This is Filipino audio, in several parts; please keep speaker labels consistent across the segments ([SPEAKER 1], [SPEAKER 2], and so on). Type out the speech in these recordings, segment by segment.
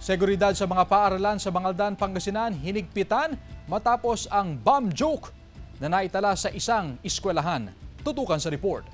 [SPEAKER 1] Seguridad sa mga paaralan sa Bangaldan, Pangasinan hinigpitan matapos ang bomb joke na naitala sa isang eskwelahan. Tutukan sa report.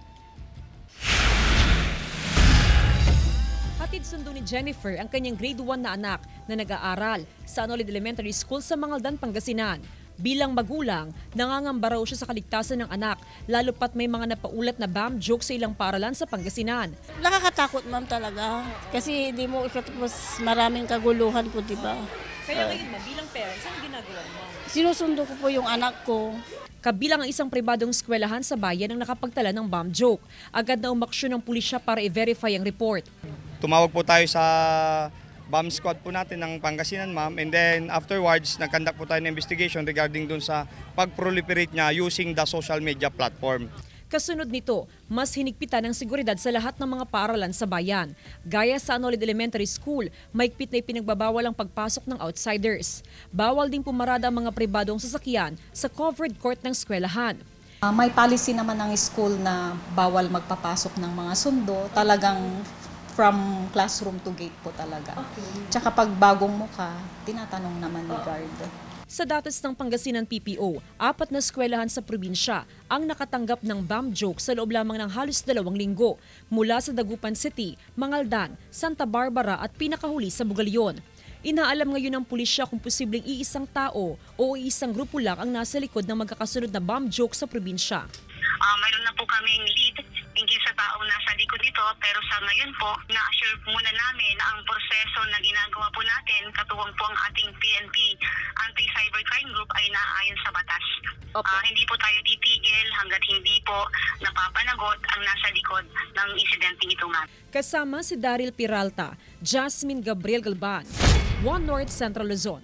[SPEAKER 2] Hatid sundo ni Jennifer ang kanyang grade 1 na anak na nag-aaral sa Anolid Elementary School sa Bangaldan, Pangasinan. Bilang magulang, nangangamba raw siya sa kaligtasan ng anak, lalo pat may mga napaulat na bomb joke sa ilang paaralan sa Pangasinan.
[SPEAKER 3] Nakakatakot, ma'am, talaga. Kasi hindi mo ikatapos maraming kaguluhan po, di ba?
[SPEAKER 2] Kaya ngayon, bilang parents, ano ginagawa mo?
[SPEAKER 3] Sinusundo ko po yung anak ko.
[SPEAKER 2] Kabilang ang isang pribadong eskwelahan sa bayan ang nakapagtala ng bomb joke. Agad na umaksyon ng pulisya para i-verify ang report.
[SPEAKER 4] Tumawag po tayo sa bomb squad po natin ng Pangasinan, ma'am. And then afterwards, nag-conduct po tayo ng investigation regarding dun sa pag-proliferate niya using the social media platform.
[SPEAKER 2] Kasunod nito, mas hinigpitan ang seguridad sa lahat ng mga paaralan sa bayan. Gaya sa Anolid Elementary School, mahigpit na ipinagbabawal ang pagpasok ng outsiders. Bawal din pumarada ang mga pribadong sasakyan sa covered court ng eskwelahan.
[SPEAKER 5] May policy naman ng school na bawal magpapasok ng mga sundo, talagang from classroom to gate po talaga. Tsaka pag bagong mukha, tinatanong naman ni guard.
[SPEAKER 2] Sa datos ng Pangasinan PPO, 4 na eskwelahan sa probinsya ang nakatanggap ng bomb joke sa loob lamang ng halos 2 linggo mula sa Dagupan City, Mangaldan, Santa Barbara at pinakahuli sa Bugalyon. Inaalam ngayon ng pulisya kung posibleng iisang tao o iisang grupo lang ang nasa likod ng magkakasunod na bomb joke sa probinsya.
[SPEAKER 6] Mayroon na po kaming lead hinggil sa taong nasa likod nito, pero sa ngayon po, na-assure muna namin na ang proseso na ginagawa po natin, katuwang po ang ating PNP Anti-Cybercrime Group ay naaayon sa batas. Hindi po tayo titigil hanggat hindi po napapanagot ang nasa likod ng insidenteng ito, ma'am.
[SPEAKER 2] Kasama si Daryl Peralta, Jasmine Gabriel Galban, One North Central Luzon.